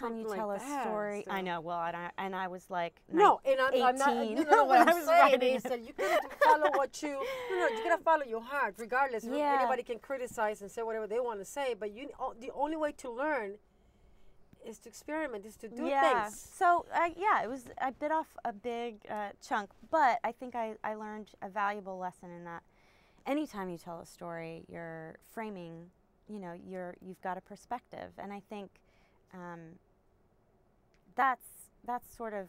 time you something tell like a that, story, so. I know. Well, and I was like, No, and I'm not. 18 You know what when I I'm was saying writing is it. that you gotta follow what you. No, you gotta follow your heart, regardless. Yeah. Anybody can criticize and say whatever they want to say, but the only way to learn is to experiment, is to do things. So it was. I bit off a big chunk, but I think I learned a valuable lesson in that. Anytime you tell a story, you're framing. You know, you've got a perspective, and I think that's sort of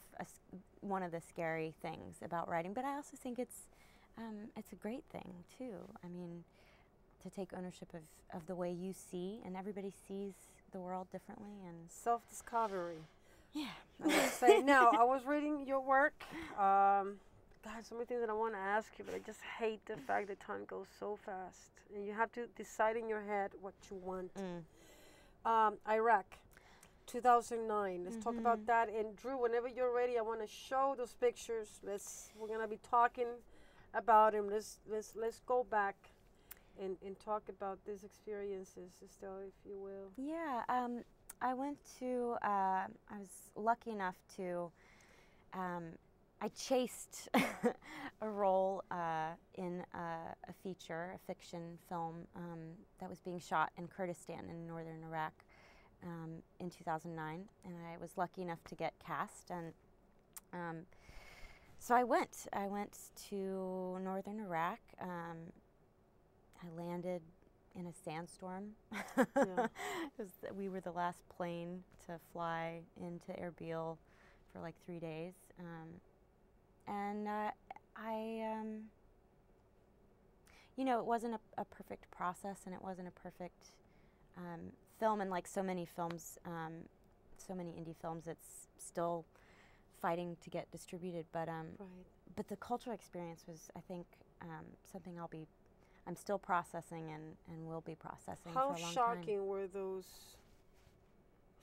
one of the scary things about writing. But I also think it's a great thing too. I mean, to take ownership of the way you see, and everybody sees the world differently, and Self-discovery. yeah. I would say. Now, I was reading your work. God, so many things that I want to ask you, but I just hate the fact that time goes so fast, and you have to decide in your head what you want. Iraq, 2009. Let's talk about that. And Drew, whenever you're ready, I want to show those pictures. We're gonna be talking about them. Let's go back and talk about these experiences, Estelle, if you will. Yeah, I went to, I was lucky enough to, I chased a role in a fiction film that was being shot in Kurdistan in northern Iraq in 2009, and I was lucky enough to get cast, and so I went to northern Iraq. I landed in a sandstorm. Yeah. We were the last plane to fly into Erbil for like 3 days. And it wasn't a perfect process, and it wasn't a perfect film. And like so many films, so many indie films, it's still fighting to get distributed. But but the cultural experience was, I think, something I'm still processing and will be processing for a long time. How shocking were those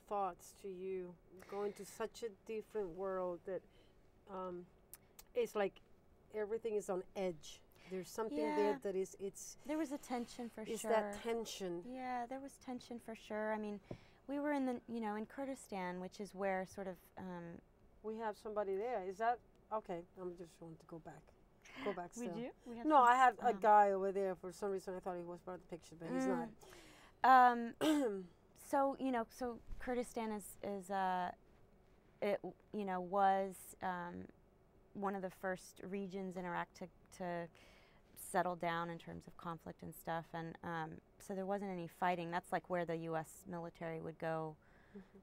thoughts to you, going to such a different world that it's like everything is on edge? There's something there that there was a tension for sure. Is that tension? Yeah, there was tension for sure. I mean, we were in in Kurdistan, which is where sort of we have somebody there. Is that okay? I'm just want to go back. Go back still. We do? We have no, I have a guy over there. For some reason, I thought he was part of the picture, but he's not. So so Kurdistan is it was one of the first regions in Iraq to settle down in terms of conflict and stuff, and so there wasn't any fighting. That's like where the U.S. military would go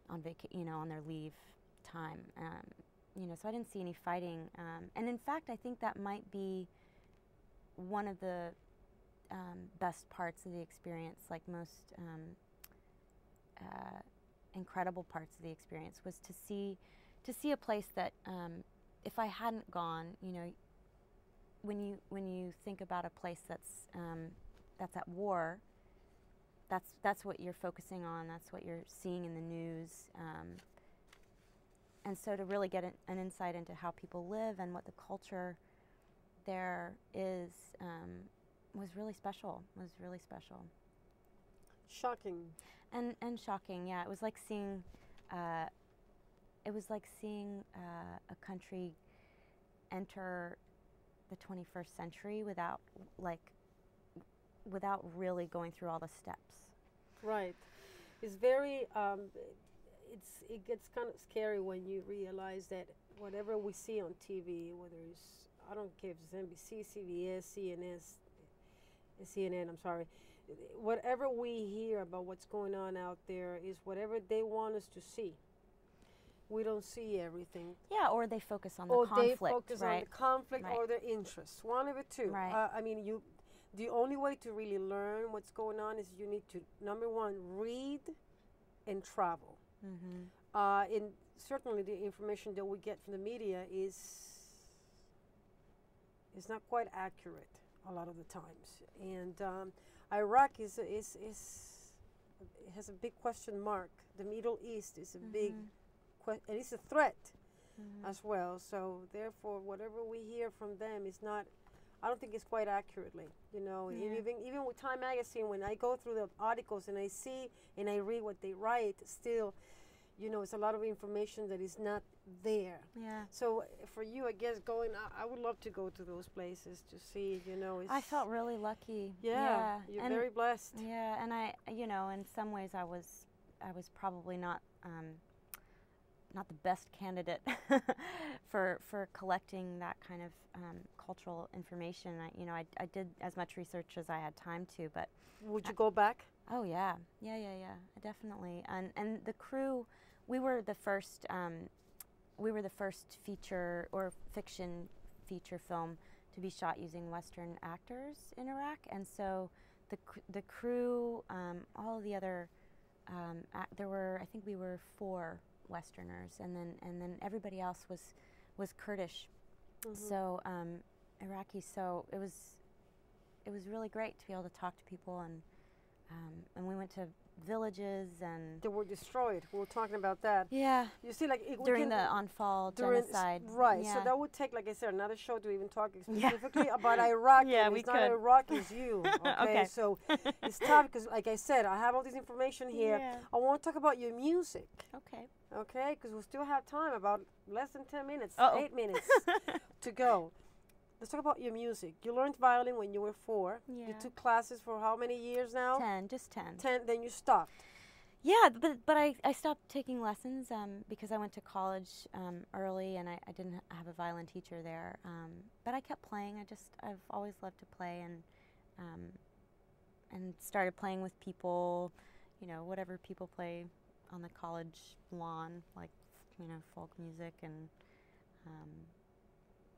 on on their leave time. So I didn't see any fighting, and in fact, I think that might be one of the best parts of the experience. Like most incredible parts of the experience was to see a place that if I hadn't gone, when you think about a place that's at war, that's what you're focusing on. That's what you're seeing in the news. And so to really get an insight into how people live and what the culture there is was really special. Shocking. And shocking, yeah. It was like seeing a country enter the 21st century without really going through all the steps. Right. It's very it gets kind of scary when you realize that whatever we see on TV, whether it's, I don't care if it's NBC, CBS, CNN, I'm sorry, whatever we hear about what's going on out there is whatever they want us to see. We don't see everything. Yeah, or they focus on the conflict, Or they focus right? on the conflict Right. or their interests. One of the two. Right. I mean, the only way to really learn what's going on is you need to, number one, read and travel. And certainly the information that we get from the media is not quite accurate a lot of the times. And Iraq it has a big question mark. The Middle East is a big and it's a threat as well. So therefore, whatever we hear from them is not, I don't think it's quite accurately. Even with Time Magazine, when I go through the articles and I see and I read what they write, still, you know, it's a lot of information that is not there. Yeah. So for you, I guess going, I would love to go to those places to see, you know. I felt really lucky. Yeah, you're and very blessed. Yeah, and I, you know, in some ways I was probably not the best candidate for collecting that kind of cultural information. I did as much research as I had time to, but would you go back? Oh yeah, definitely. And the crew, we were the first feature or fiction feature film to be shot using Western actors in Iraq, and so the crew, all of the other, I think we were 4 Westerners, and then everybody else was Kurdish, so Iraqi. So it was really great to be able to talk to people, and we went to villages and they were destroyed. We were talking about that. Yeah. You see, like during the Anfal genocide. Right. Yeah. So that would take, like I said, another show to even talk specifically about Iraq. Yeah, it's not Iraq, it's you. Okay. So it's tough because, like I said, I have all this information here. Yeah. I want to talk about your music. Okay. Okay, because we still have time, about less than 10 minutes, Uh-oh. 8 minutes to go. Let's talk about your music. You learned violin when you were 4. Yeah. You took classes for how many years now? 10, just 10. 10, then you stopped. Yeah, but I stopped taking lessons because I went to college early, and I didn't have a violin teacher there. But I kept playing. I've always loved to play, and started playing with people, you know, whatever people play on the college lawn, like, you know, folk music, and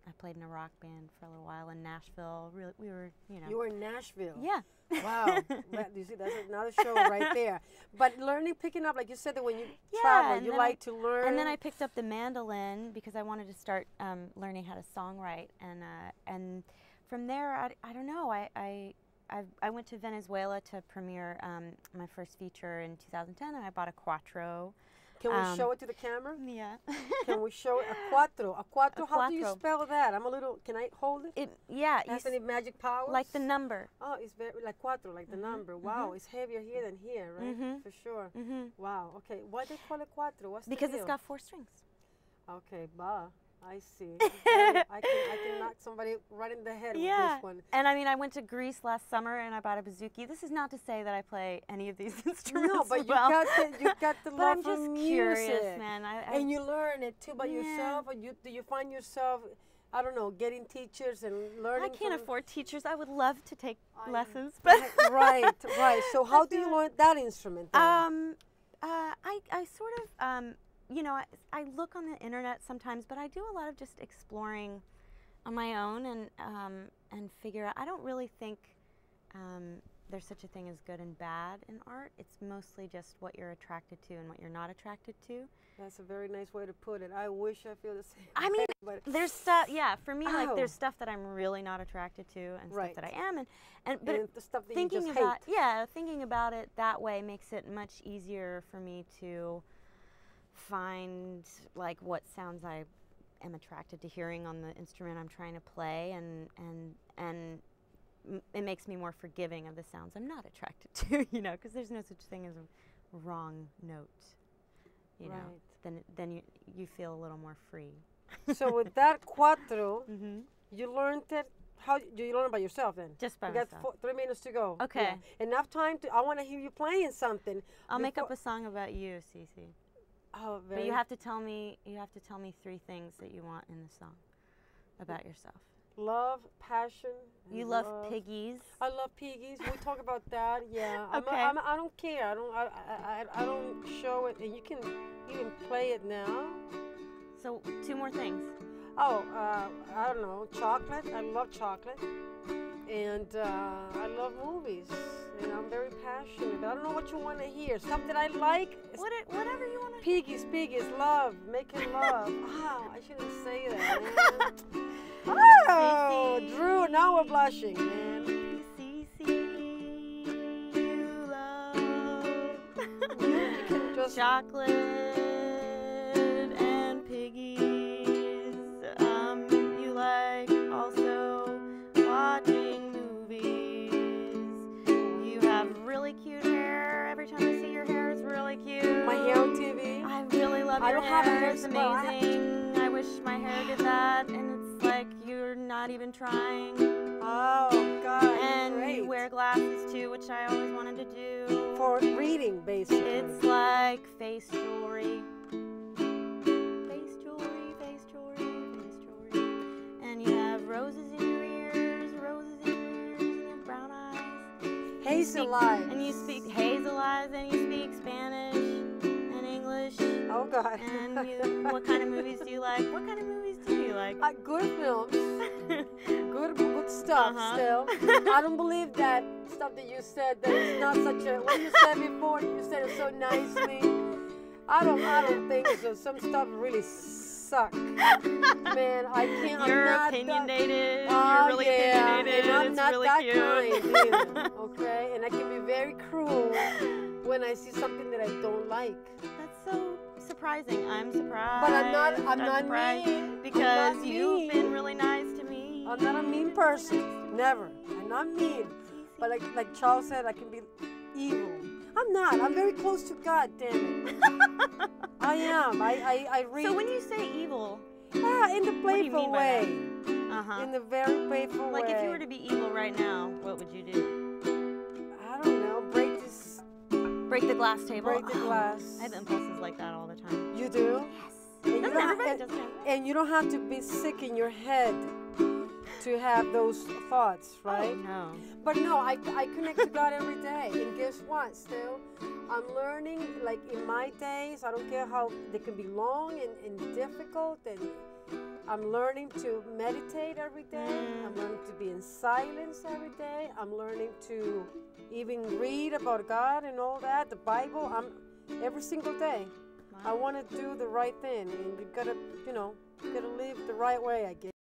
I played in a rock band for a little while in Nashville. Really, we were, you know. You were in Nashville. Yeah. Wow. You see, that's another show right there. But picking up, like you said, that when you travel, you like to learn. And then I picked up the mandolin because I wanted to start learning how to songwrite. And from there, I don't know, I went to Venezuela to premiere my first feature in 2010, and I bought a cuatro. Can we show it to the camera? Yeah. Can we show it? A cuatro. A cuatro, how do you spell that? Can I hold it? Yeah. It has any magic powers? Like the number. Oh, it's very, like cuatro, like the number. Wow, it's heavier here than here, right? For sure. Wow, okay. Why do they call it cuatro? What's the because deal? it's got 4 strings. Okay, I see. I can knock somebody right in the head with this one. And I mean, I went to Greece last summer and I bought a bouzouki. This is not to say that I play any of these instruments. No, but well. you got the love for music. I'm just curious, man. And you learn it too by yourself, or do you find yourself, I don't know, getting teachers and learning? I can't afford teachers. I would love to take lessons, but right. So how do you learn that instrument then? I sort of you know, I look on the internet sometimes, but I do a lot of just exploring on my own and figure out. I don't really think there's such a thing as good and bad in art. It's mostly just what you're attracted to and what you're not attracted to. That's a very nice way to put it. I wish I feel the same. I mean, but there's stuff. Yeah, for me, like there's stuff that I'm really not attracted to, and stuff that I am, but the stuff that thinking you just about hate. Thinking about it that way makes it much easier for me to find like what sounds I am attracted to hearing on the instrument I'm trying to play, and it makes me more forgiving of the sounds I'm not attracted to, you know, because there's no such thing as a wrong note, you know. Then you feel a little more free. So with that cuatro, you learned it. How do you learn it by yourself then? Just by myself. We got 3 minutes to go. Okay. Yeah. Enough time I want to hear you playing something. I'll make up a song about you, Sissy. Oh, but you have to tell me 3 things that you want in the song about yourself. Love, passion. You love piggies. I love piggies. We talk about that. Yeah. Okay. I don't care. I don't show it, and you can even play it now. So 2 more things. Oh, I don't know. Chocolate. I love chocolate, and I love movies. And I'm very passionate, but I don't know what you want to hear. Stuff that I like. Whatever you want to. Piggies, love, making love. Wow, I shouldn't say that, man. Oh, Drew, now we're blushing, man. You love just chocolate and piggies. You like also watching movies. You have really cute hair. Every time I see your hair, it's really cute. My hair on TV. I love I your don't have a hair. hair It's spa. amazing. I wish my hair did that. And it's like you're not even trying. Oh, God, And great. you wear glasses too, which I always wanted to do. For reading, basically. It's like face jewelry. Face jewelry, face jewelry, face jewelry. And you have roses in your ears, roses in your ears, and you have brown eyes. Hazel eyes. And you speak hazel eyes, and you speak Spanish and English. Oh, God. And what kind of movies do you like? What kind of movies do you like? Good films. Good stuff, still. I don't believe that stuff that you said that is not such a, what you said before, you said it so nicely. I don't think so. Some stuff really suck. Man, I can't. You're I'm not opinionated. Oh, You're really yeah, opinionated. and I'm It's not really that cute. kind either, okay? And I can be very cruel when I see something that I don't like. That's so surprising. I'm surprised. But I'm not surprised mean. because I'm not you've mean. been really nice to me. I'm not a mean person. Never. I'm not mean. But like Charles said, I can be evil. I'm not. I'm very close to God, damn it. I am. I read. So when you say evil, yeah, in the do you playful mean by way. uh-huh. In the very playful way. Like if you were to be evil right now, what would you do? I don't know. Break this. Break the glass table. Break the glass. I have impulses like that all the time. You do? Yes. And you, Doesn't don't everybody? ha- Doesn't everybody? and you don't have to be sick in your head to have those thoughts, right? Oh, no. But no, I connect to God every day. And guess what? Still, I'm learning, like in my days, I don't care how they can be long and difficult. And I'm learning to meditate every day. I'm learning to be in silence every day. I'm learning to even read about God and all that, the Bible. Every single day. I want to do the right thing. And you gotta live the right way, I guess.